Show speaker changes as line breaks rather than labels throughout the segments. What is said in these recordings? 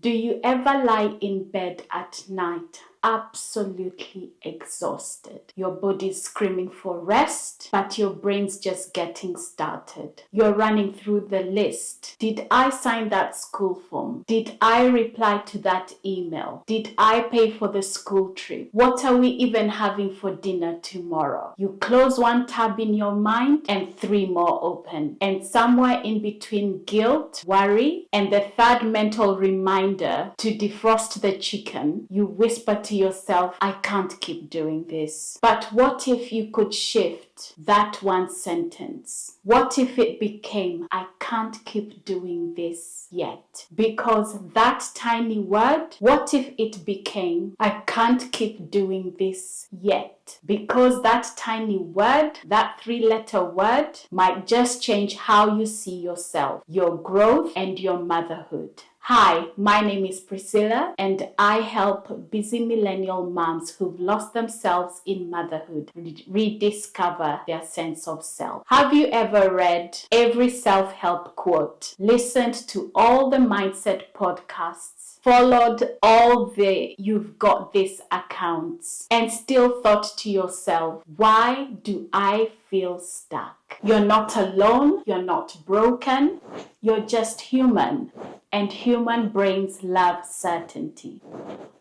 Do you ever lie in bed at night absolutely exhausted? Your body's screaming for rest, but your brain's just getting started. You're running through the list. Did I sign that school form? Did I reply to that email? Did I pay for the school trip? What are we even having for dinner tomorrow? You close one tab in your mind and 3 more open. And somewhere in between guilt, worry, and the third mental reminder to defrost the chicken, you whisper to yourself, I can't keep doing this. But what if you could shift that one sentence? What if it became, I can't keep doing this yet? Because that tiny word, what if it became, I can't keep doing this yet? Because that tiny word, that 3-letter word, might just change how you see yourself, your growth, and your motherhood. Hi, my name is Priscilla, and I help busy millennial moms who've lost themselves in motherhood rediscover their sense of self. Have you ever read every self-help quote, listened to all the mindset podcasts, followed all the You've Got This accounts, and still thought to yourself, why do I feel stuck? You're not alone, you're not broken, you're just human, and human brains love certainty.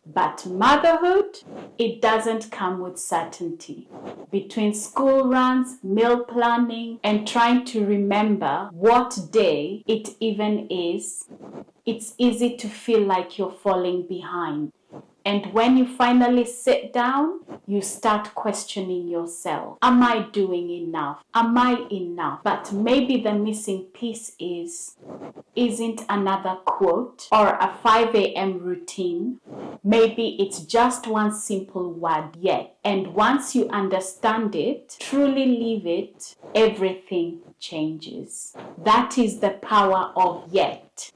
But motherhood, it doesn't come with certainty. Between school runs, meal planning, and trying to remember what day it even is, it's easy to feel like you're falling behind. And when you finally sit down, you start questioning yourself. Am I doing enough? Am I enough? But maybe the missing piece isn't another quote or a 5 a.m. routine. Maybe it's just one simple word, yet. And once you understand it, truly live it, everything changes. That is the power of yet.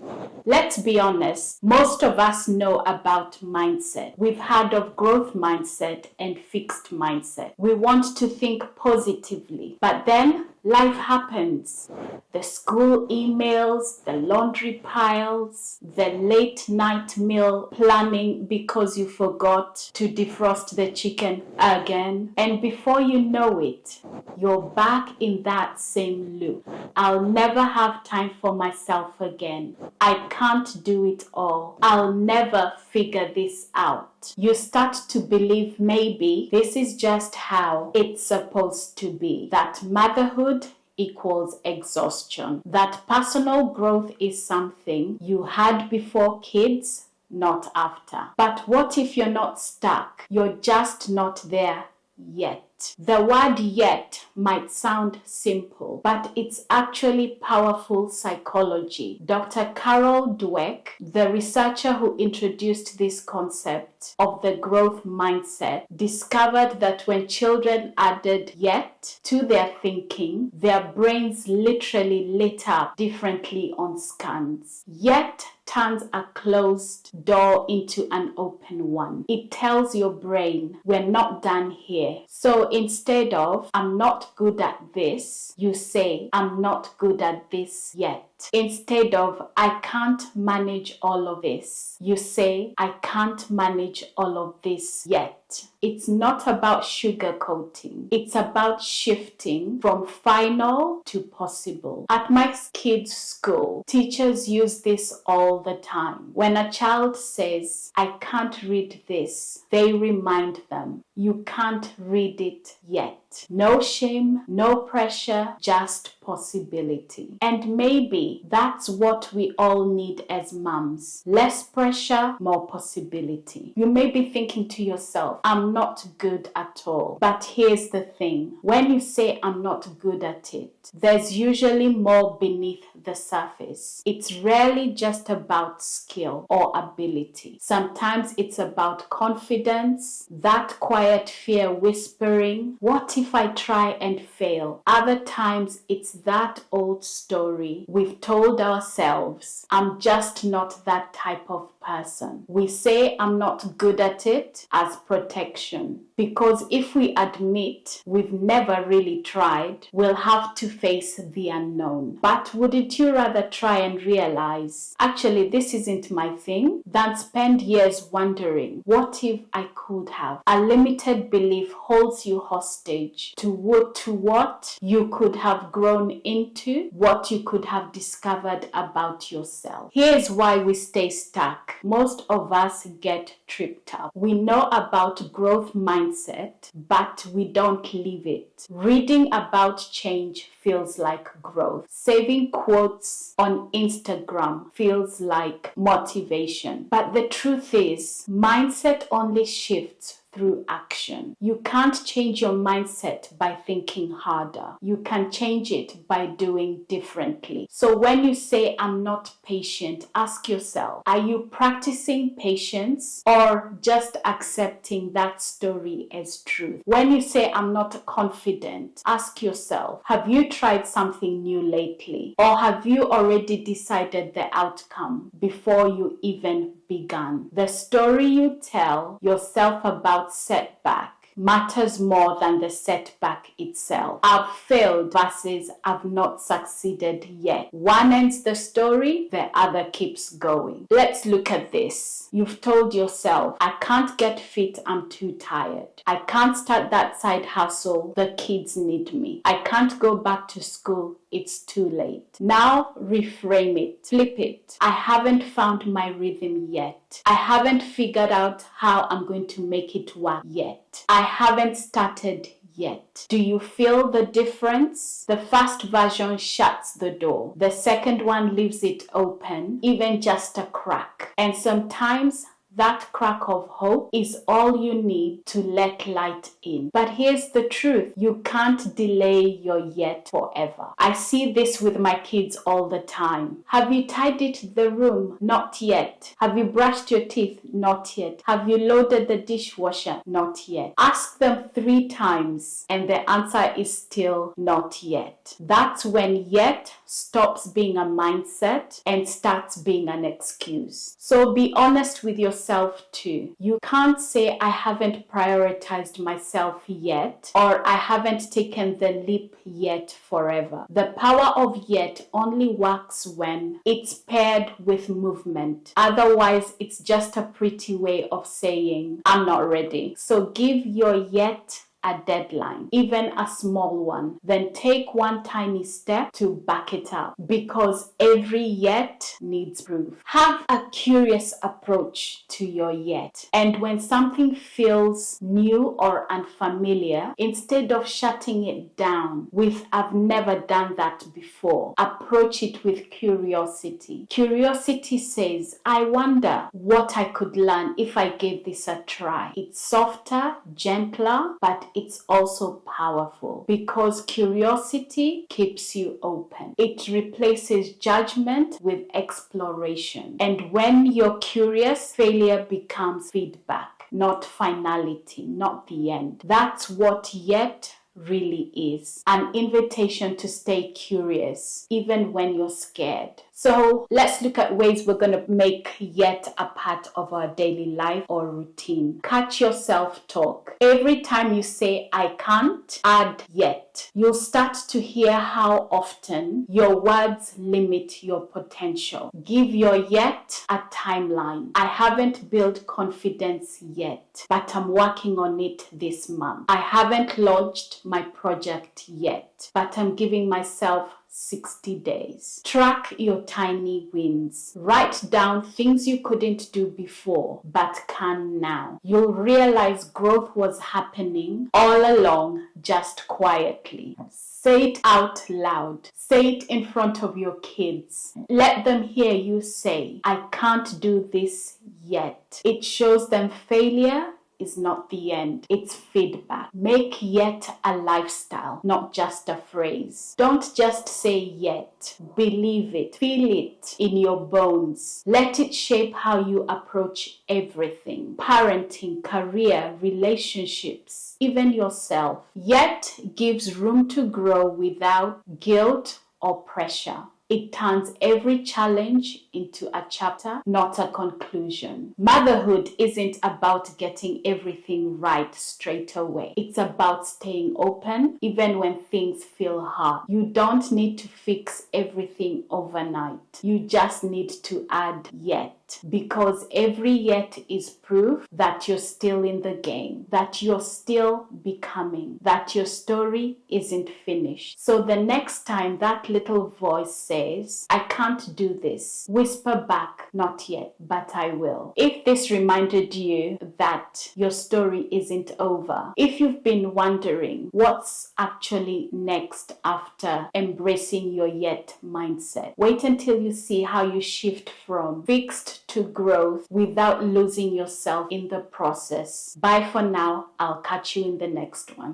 Let's be honest, most of us know about mindset. We've heard of growth mindset and fixed mindset. We want to think positively, but then life happens. The school emails, the laundry piles, the late night meal planning because you forgot to defrost the chicken again. And before you know it, you're back in that same loop. I'll never have time for myself again. I can't do it all. I'll never figure this out. You start to believe maybe this is just how it's supposed to be. That motherhood equals exhaustion. That personal growth is something you had before kids, not after. But what if you're not stuck? You're just not there yet. The word yet might sound simple, but it's actually powerful psychology. Dr. Carol Dweck, the researcher who introduced this concept of the growth mindset, discovered that when children added yet to their thinking, their brains literally lit up differently on scans. Yet turns a closed door into an open one. It tells your brain, we're not done here. So instead of, I'm not good at this, you say, I'm not good at this yet. Instead of, I can't manage all of this, you say, I can't manage all of this yet. It's not about sugarcoating. It's about shifting from final to possible. At my kids' school, teachers use this all the time. When a child says, I can't read this, they remind them, you can't read it yet. No shame, no pressure, just possibility. And maybe that's what we all need as moms. Less pressure, more possibility. You may be thinking to yourself, I'm not good at all. But here's the thing. When you say I'm not good at it, there's usually more beneath the surface. It's rarely just about skill or ability. Sometimes it's about confidence, that quiet fear whispering, what if if I try and fail? Other times it's that old story we've told ourselves. I'm just not that type of person. We say I'm not good at it as protection. Because if we admit we've never really tried, we'll have to face the unknown. But wouldn't you rather try and realize, actually, this isn't my thing, than spend years wondering, what if I could have? A limited belief holds you hostage to what you could have grown into, what you could have discovered about yourself. Here's why we stay stuck. Most of us get tripped up. We know about growth mindset, but we don't live it. Reading about change feels like growth. Saving quotes on Instagram feels like motivation. But the truth is, mindset only shifts through action. You can't change your mindset by thinking harder. You can change it by doing differently. So when you say, I'm not patient, ask yourself, are you practicing patience or just accepting that story as truth? When you say, I'm not confident, ask yourself, have you tried something new lately? Or have you already decided the outcome before you even began? The story you tell yourself about setback matters more than the setback itself. I've failed versus I've not succeeded yet. One ends the story, the other keeps going. Let's look at this. You've told yourself, I can't get fit, I'm too tired. I can't start that side hustle, the kids need me. I can't go back to school, it's too late. Now reframe it, flip it. I haven't found my rhythm yet. I haven't figured out how I'm going to make it work yet. I haven't started yet. Do you feel the difference? The first version shuts the door. The second one leaves it open, even just a crack. And sometimes that crack of hope is all you need to let light in. But here's the truth. You can't delay your yet forever. I see this with my kids all the time. Have you tidied the room? Not yet. Have you brushed your teeth? Not yet. Have you loaded the dishwasher? Not yet. Ask them 3 times and the answer is still not yet. That's when yet stops being a mindset and starts being an excuse. So be honest with yourself too. You can't say I haven't prioritized myself yet or I haven't taken the leap yet forever. The power of yet only works when it's paired with movement. Otherwise, it's just a pretty way of saying I'm not ready. So give your yet a deadline, even a small one. Then take one tiny step to back it up, because every yet needs proof. Have a curious approach to your yet. And when something feels new or unfamiliar, instead of shutting it down with I've never done that before, approach it with curiosity. Curiosity says, I wonder what I could learn if I gave this a try. It's softer, gentler, but it's also powerful because curiosity keeps you open. It replaces judgment with exploration. And when you're curious, failure becomes feedback, not finality, not the end. That's what yet really is. An invitation to stay curious, even when you're scared. So let's look at ways we're going to make yet a part of our daily life or routine. Catch your self-talk. Every time you say, I can't, add yet. You'll start to hear how often your words limit your potential. Give your yet a timeline. I haven't built confidence yet, but I'm working on it this month. I haven't launched my project yet, but I'm giving myself 60 days. Track your tiny wins. Write down things you couldn't do before but can now. You'll realize growth was happening all along, just quietly. Say it out loud. Say it in front of your kids. Let them hear you say, I can't do this yet. It shows them failure is not the end. It's feedback. Make yet a lifestyle, not just a phrase. Don't just say yet. Believe it. Feel it in your bones. Let it shape how you approach everything. Parenting, career, relationships, even yourself. Yet gives room to grow without guilt or pressure. It turns every challenge into a chapter, not a conclusion. Motherhood isn't about getting everything right straight away. It's about staying open even when things feel hard. You don't need to fix everything overnight. You just need to add yet, because every yet is proof that you're still in the game, that you're still becoming, that your story isn't finished. So the next time that little voice says, I can't do this, whisper back, not yet, but I will. If this reminded you that your story isn't over, if you've been wondering what's actually next after embracing your yet mindset, wait until you see how you shift from fixed to growth without losing yourself in the process. Bye for now. I'll catch you in the next one.